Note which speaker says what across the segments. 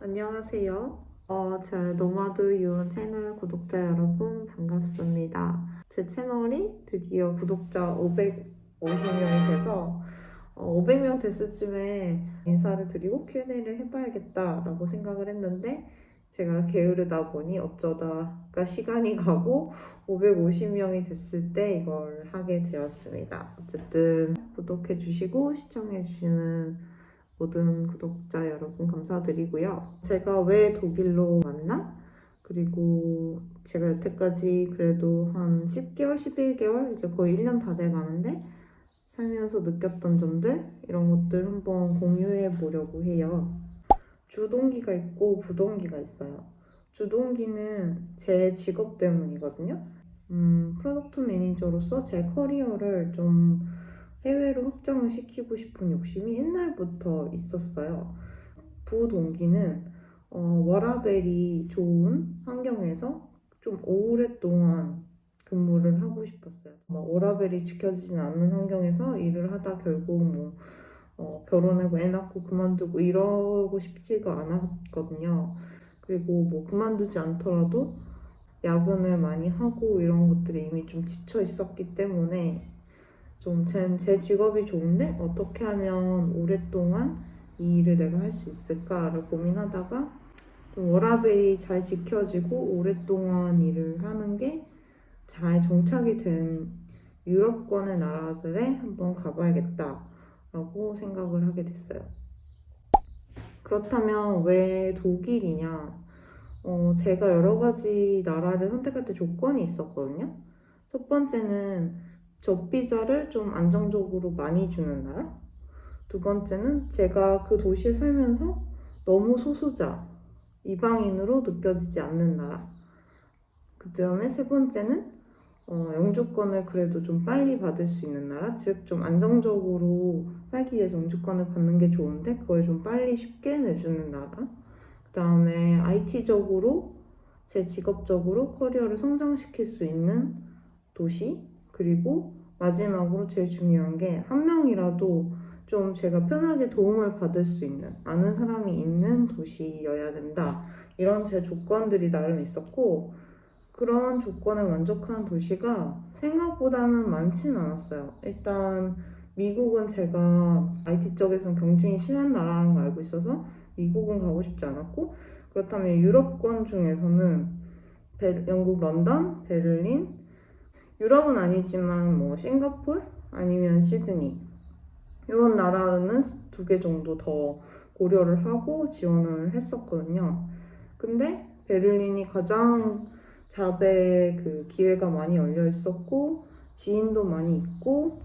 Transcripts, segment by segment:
Speaker 1: 안녕하세요. 제 노마드 유은 채널 구독자 여러분 반갑습니다. 제 채널이 드디어 구독자 550명이 돼서 500명 됐을 쯤에 인사를 드리고 Q&A를 해봐야겠다라고 생각을 했는데 제가 게으르다 보니 어쩌다가 시간이 가고 550명이 됐을 때 이걸 하게 되었습니다. 어쨌든 구독해주시고 시청해주시는 모든 구독자 여러분 감사드리고요. 제가 왜 독일로 왔나? 그리고 제가 여태까지 그래도 한 10개월, 11개월, 이제 거의 1년 다 돼가는데 살면서 느꼈던 점들, 이런 것들 한번 공유해 보려고 해요. 주동기가 있고 부동기가 있어요. 주동기는 제 직업 때문이거든요. 프로덕트 매니저로서 제 커리어를 좀 해외로 확장을 시키고 싶은 욕심이 옛날부터 있었어요. 부동기는 워라밸이 좋은 환경에서 좀 오랫동안 근무를 하고 싶었어요. 워라밸이 지켜지지 않는 환경에서 일을 하다 결국 결혼하고 애 낳고 그만두고 이러고 싶지가 않았거든요. 그리고 그만두지 않더라도 야근을 많이 하고 이런 것들이 이미 좀 지쳐 있었기 때문에 좀 제 직업이 좋은데 어떻게 하면 오랫동안 이 일을 내가 할 수 있을까를 고민하다가 좀 워라밸이 잘 지켜지고 오랫동안 일을 하는 게 잘 정착이 된 유럽권의 나라들에 한번 가봐야겠다라고 생각을 하게 됐어요. 그렇다면 왜 독일이냐? 제가 여러 가지 나라를 선택할 때 조건이 있었거든요. 첫 번째는 접비자를 좀 안정적으로 많이 주는 나라. 두 번째는 제가 그 도시에 살면서 너무 소수자, 이방인으로 느껴지지 않는 나라. 그 다음에 세 번째는 영주권을 그래도 좀 빨리 받을 수 있는 나라. 즉, 좀 안정적으로 살기 위해서 영주권을 받는 게 좋은데 그걸 좀 빨리 쉽게 내주는 나라. 그 다음에 IT적으로 제 직업적으로 커리어를 성장시킬 수 있는 도시. 그리고 마지막으로 제일 중요한 게 한 명이라도 좀 제가 편하게 도움을 받을 수 있는 아는 사람이 있는 도시여야 된다. 이런 제 조건들이 나름 있었고 그런 조건을 만족하는 도시가 생각보다는 많진 않았어요. 일단 미국은 제가 IT 쪽에서는 경쟁이 심한 나라라는 걸 알고 있어서 미국은 가고 싶지 않았고 그렇다면 유럽권 중에서는 영국 런던, 베를린, 유럽은 아니지만 싱가폴 아니면 시드니 이런 나라는 2개 정도 더 고려를 하고 지원을 했었거든요. 근데 베를린이 가장 잡에 그 기회가 많이 열려 있었고 지인도 많이 있고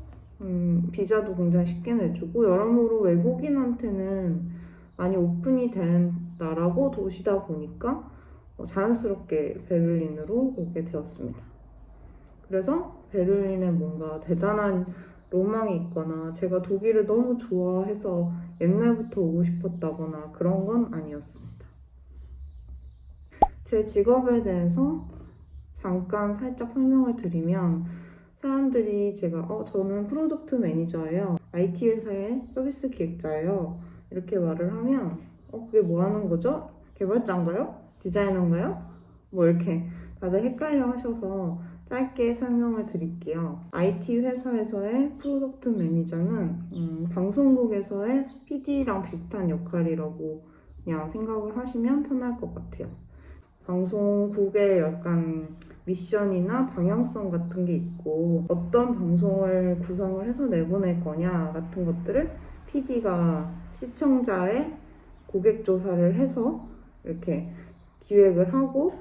Speaker 1: 비자도 굉장히 쉽게 내주고 여러모로 외국인한테는 많이 오픈이 된 나라고 도시다 보니까 자연스럽게 베를린으로 오게 되었습니다. 그래서 베를린에 뭔가 대단한 로망이 있거나 제가 독일을 너무 좋아해서 옛날부터 오고 싶었다거나 그런 건 아니었습니다. 제 직업에 대해서 잠깐 살짝 설명을 드리면 사람들이 제가 저는 프로덕트 매니저예요. IT 회사의 서비스 기획자예요. 이렇게 말을 하면 그게 뭐 하는 거죠? 개발자인가요? 디자이너인가요? 이렇게 다들 헷갈려 하셔서 짧게 설명을 드릴게요. IT 회사에서의 프로덕트 매니저는 방송국에서의 PD랑 비슷한 역할이라고 그냥 생각을 하시면 편할 것 같아요. 방송국의 약간 미션이나 방향성 같은 게 있고 어떤 방송을 구성을 해서 내보낼 거냐 같은 것들을 PD가 시청자의 고객 조사를 해서 이렇게 기획을 하고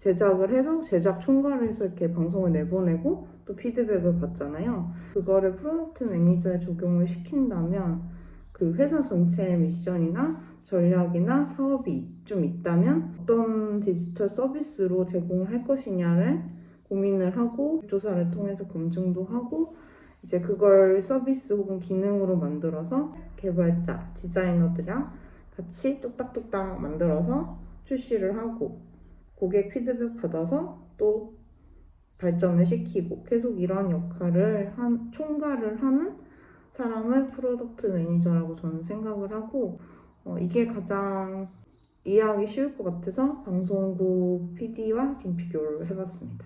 Speaker 1: 제작을 해서 제작 총괄을 해서 이렇게 방송을 내보내고 또 피드백을 받잖아요. 그거를 프로덕트 매니저에 적용을 시킨다면 그 회사 전체의 미션이나 전략이나 사업이 좀 있다면 어떤 디지털 서비스로 제공을 할 것이냐를 고민을 하고 조사를 통해서 검증도 하고 이제 그걸 서비스 혹은 기능으로 만들어서 개발자, 디자이너들이랑 같이 뚝딱뚝딱 만들어서 출시를 하고 고객 피드백 받아서 또 발전을 시키고 계속 이런 역할을 총괄을 하는 사람을 프로덕트 매니저라고 저는 생각을 하고 이게 가장 이해하기 쉬울 것 같아서 방송국 PD와 좀 비교를 해봤습니다.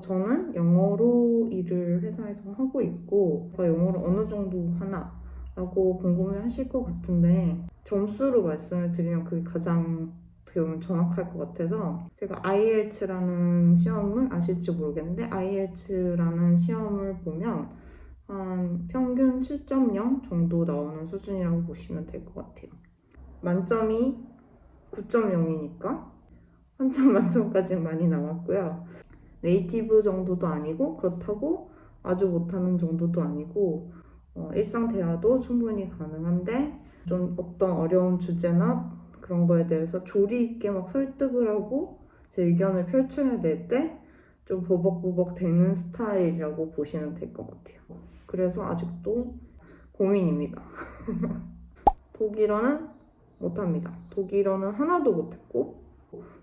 Speaker 1: 저는 영어로 일을 회사에서 하고 있고 제가 영어를 어느 정도 하나 라고 궁금해 하실 것 같은데 점수로 말씀을 드리면 그게 가장 어떻게 보면 정확할 것 같아서 제가 IELTS라는 시험을 아실지 모르겠는데 IELTS라는 시험을 보면 한 평균 7.0 정도 나오는 수준이라고 보시면 될 것 같아요. 만점이 9.0이니까 한참 만점까지는 많이 나왔고요. 네이티브 정도도 아니고 그렇다고 아주 못하는 정도도 아니고 일상 대화도 충분히 가능한데 좀 어떤 어려운 주제나 그런 거에 대해서 조리 있게 막 설득을 하고 제 의견을 펼쳐야 될 때 좀 버벅버벅 되는 스타일이라고 보시면 될 것 같아요. 그래서 아직도 고민입니다. 독일어는 못합니다. 독일어는 하나도 못했고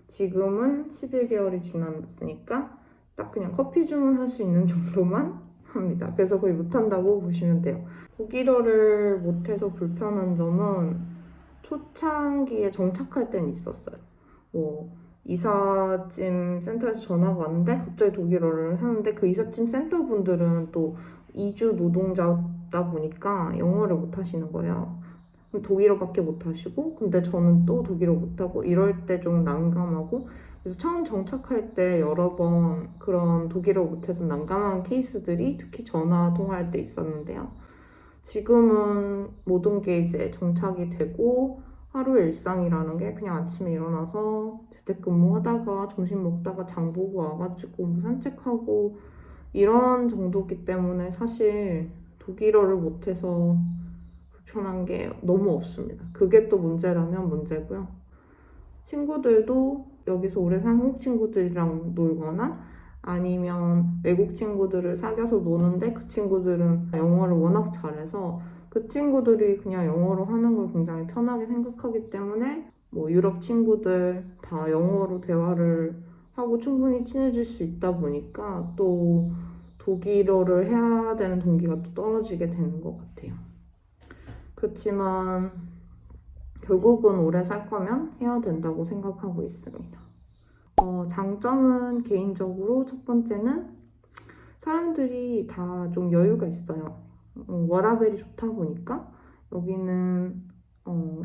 Speaker 1: 지금은 11개월이 지났으니까 딱 그냥 커피 주문할 수 있는 정도만 합니다. 그래서 거의 못한다고 보시면 돼요. 독일어를 못해서 불편한 점은 초창기에 정착할 땐 있었어요. 이삿짐 센터에서 전화가 왔는데 갑자기 독일어를 하는데 그 이삿짐 센터 분들은 또 이주 노동자다 보니까 영어를 못 하시는 거예요. 독일어밖에 못 하시고 근데 저는 또 독일어 못하고 이럴 때 좀 난감하고 그래서 처음 정착할 때 여러 번 그런 독일어 못해서 난감한 케이스들이 특히 전화 통화할 때 있었는데요. 지금은 모든 게 이제 정착이 되고 하루 일상이라는 게 그냥 아침에 일어나서 재택근무하다가 점심 먹다가 장 보고 와가지고 뭐 산책하고 이런 정도기 때문에 사실 독일어를 못해서 불편한 게 너무 없습니다. 그게 또 문제라면 문제고요. 친구들도 여기서 오래 산 한국 친구들이랑 놀거나 아니면 외국 친구들을 사귀어서 노는데 그 친구들은 영어를 워낙 잘해서 그 친구들이 그냥 영어로 하는 걸 굉장히 편하게 생각하기 때문에 뭐 유럽 친구들 다 영어로 대화를 하고 충분히 친해질 수 있다 보니까 또 독일어를 해야 되는 동기가 또 떨어지게 되는 것 같아요. 그렇지만 결국은 오래 살 거면 해야 된다고 생각하고 있습니다. 장점은 개인적으로 첫 번째는 사람들이 다 좀 여유가 있어요. 워라밸이 좋다 보니까 여기는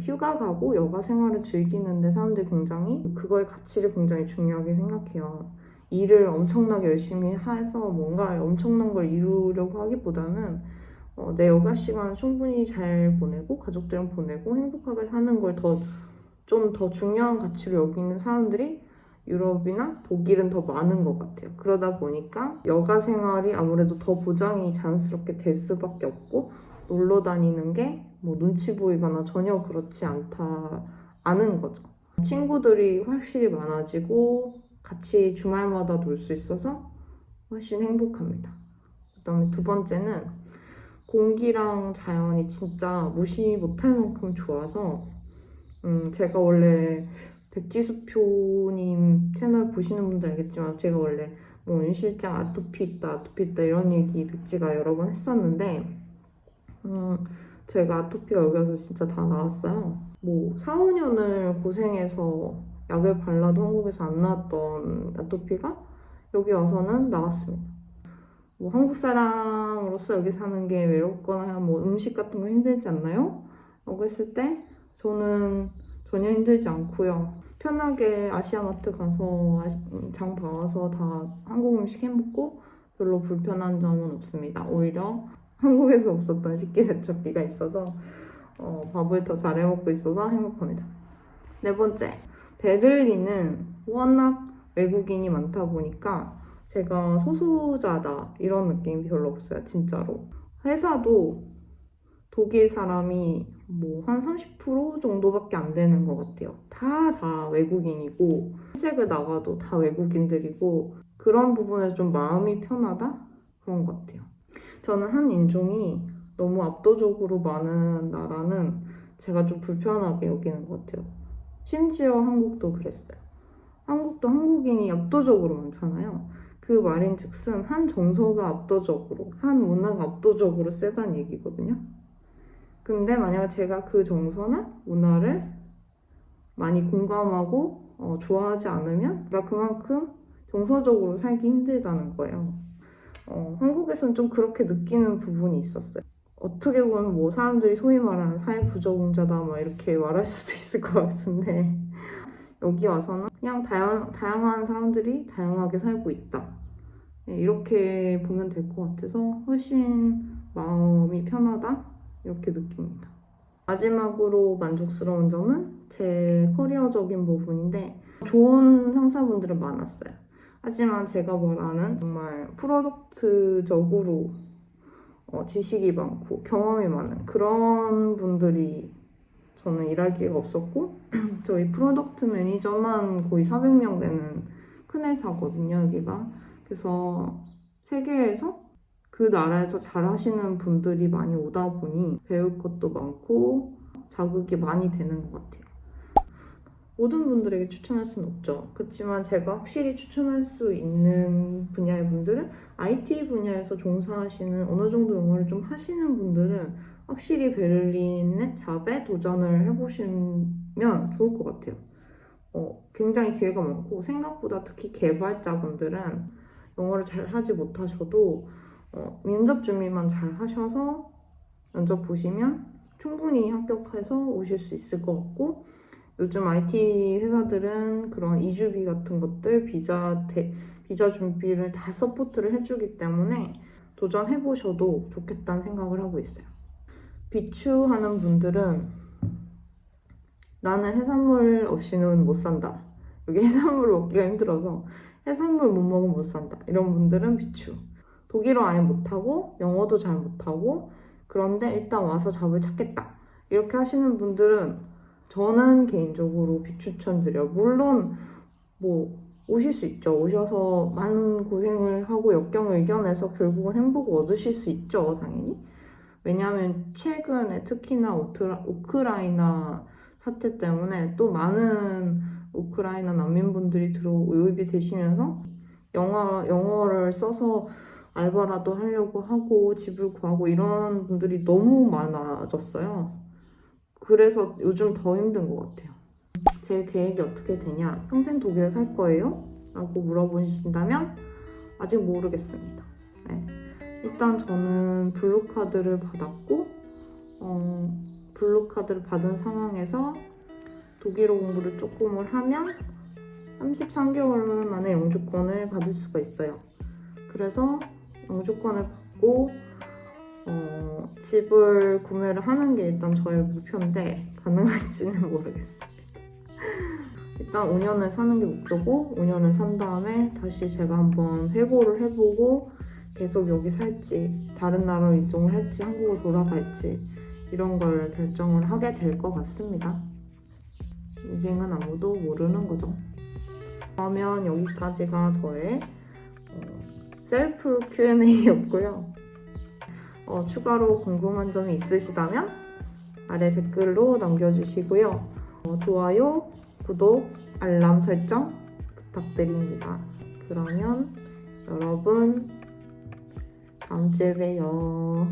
Speaker 1: 휴가 가고 여가 생활을 즐기는데 사람들이 굉장히 그거의 가치를 굉장히 중요하게 생각해요. 일을 엄청나게 열심히 해서 뭔가 엄청난 걸 이루려고 하기보다는 내 여가 시간 충분히 잘 보내고 가족들이랑 보내고 행복하게 사는 걸 좀 더 중요한 가치로 여기는 사람들이 유럽이나 독일은 더 많은 것 같아요. 그러다 보니까 여가 생활이 아무래도 더 보장이 자연스럽게 될 수밖에 없고 놀러 다니는 게 뭐 눈치 보이거나 전혀 그렇지 않은 거죠. 친구들이 확실히 많아지고 같이 주말마다 놀 수 있어서 훨씬 행복합니다. 그다음에 두 번째는 공기랑 자연이 진짜 무시 못할 만큼 좋아서 제가 원래 백지수표님 채널 보시는 분들 알겠지만 제가 원래 뭐 윤 실장 아토피 있다 이런 얘기 백지가 여러 번 했었는데 제가 아토피가 여기 와서 진짜 다 나왔어요. 뭐 4, 5년을 고생해서 약을 발라도 한국에서 안 나왔던 아토피가 여기 와서는 나왔습니다. 뭐 한국 사람으로서 여기 사는 게 외롭거나 뭐 음식 같은 거 힘들지 않나요? 라고 했을 때 저는 전혀 힘들지 않고요. 편하게 아시아마트 가서 장 봐와서 다 한국 음식 해먹고 별로 불편한 점은 없습니다. 오히려 한국에서 없었던 식기세척기가 있어서 밥을 더 잘 해먹고 있어서 행복합니다. 네 번째, 베를린은 워낙 외국인이 많다 보니까 제가 소수자다 이런 느낌이 별로 없어요. 진짜로. 회사도 독일 사람이 뭐 한 30% 정도밖에 안 되는 것 같아요. 다 외국인이고 시댁을 나가도 다 외국인들이고 그런 부분에서 좀 마음이 편하다? 그런 것 같아요. 저는 한 인종이 너무 압도적으로 많은 나라는 제가 좀 불편하게 여기는 것 같아요. 심지어 한국도 그랬어요. 한국도 한국인이 압도적으로 많잖아요. 그 말인즉슨 한 정서가 압도적으로, 한 문화가 압도적으로 세다는 얘기거든요. 근데 만약 제가 그 정서나 문화를 많이 공감하고 좋아하지 않으면 내가 그만큼 정서적으로 살기 힘들다는 거예요. 한국에서는 좀 그렇게 느끼는 부분이 있었어요. 어떻게 보면 뭐 사람들이 소위 말하는 사회 부적응자다 막 이렇게 말할 수도 있을 것 같은데 여기 와서는 그냥 다양한 사람들이 다양하게 살고 있다. 네, 이렇게 보면 될 것 같아서 훨씬 마음이 편하다 이렇게 느낍니다. 마지막으로 만족스러운 점은 제 커리어적인 부분인데 좋은 상사분들은 많았어요. 하지만 제가 말하는 정말 프로덕트적으로 지식이 많고 경험이 많은 그런 분들이 저는 일할 기회가 없었고 저희 프로덕트 매니저만 거의 400명 되는 큰 회사거든요, 여기가. 그래서 세계에서 그 나라에서 잘하시는 분들이 많이 오다 보니 배울 것도 많고 자극이 많이 되는 것 같아요. 모든 분들에게 추천할 수는 없죠. 그렇지만 제가 확실히 추천할 수 있는 분야의 분들은 IT 분야에서 종사하시는 어느 정도 영어를 좀 하시는 분들은 확실히 베를린의 잡에 도전을 해보시면 좋을 것 같아요. 굉장히 기회가 많고 생각보다 특히 개발자분들은 영어를 잘 하지 못하셔도 면접 준비만 잘 하셔서 면접 보시면 충분히 합격해서 오실 수 있을 것 같고 요즘 IT 회사들은 그런 이주비 같은 것들, 비자 준비를 다 서포트를 해주기 때문에 도전해보셔도 좋겠다는 생각을 하고 있어요. 비추하는 분들은 나는 해산물 없이는 못 산다. 여기 해산물 먹기가 힘들어서 해산물 못 먹으면 못 산다. 이런 분들은 비추. 독일어 아예 못하고 영어도 잘 못하고 그런데 일단 와서 잡을 찾겠다. 이렇게 하시는 분들은 저는 개인적으로 비추천드려요. 물론 뭐 오실 수 있죠. 오셔서 많은 고생을 하고 역경을 이겨내서 결국은 행복을 얻으실 수 있죠. 당연히. 왜냐하면 최근에 특히나 우크라이나 사태 때문에 또 많은 우크라이나 난민분들이 유입이 되시면서 영어를 써서 알바라도 하려고 하고 집을 구하고 이런 분들이 너무 많아졌어요. 그래서 요즘 더 힘든 것 같아요. 제 계획이 어떻게 되냐? 평생 독일에 살 거예요? 라고 물어보신다면 아직 모르겠습니다. 네. 일단 저는 블루카드를 받았고 블루카드를 받은 상황에서 독일어 공부를 조금을 하면 33개월 만에 영주권을 받을 수가 있어요. 그래서 영주권을 받고 집을 구매를 하는 게 일단 저의 목표인데 가능할지는 모르겠습니다. 일단 5년을 사는 게 목표고 5년을 산 다음에 다시 제가 한번 회고를 해보고 계속 여기 살지 다른 나라로 이동을 할지 한국으로 돌아갈지 이런 걸 결정을 하게 될 것 같습니다. 인생은 아무도 모르는 거죠. 그러면 여기까지가 저의 셀프 Q&A였고요. 추가로 궁금한 점이 있으시다면 아래 댓글로 남겨주시고요. 좋아요, 구독, 알람 설정 부탁드립니다. 그러면 여러분 다음 주에 봬요.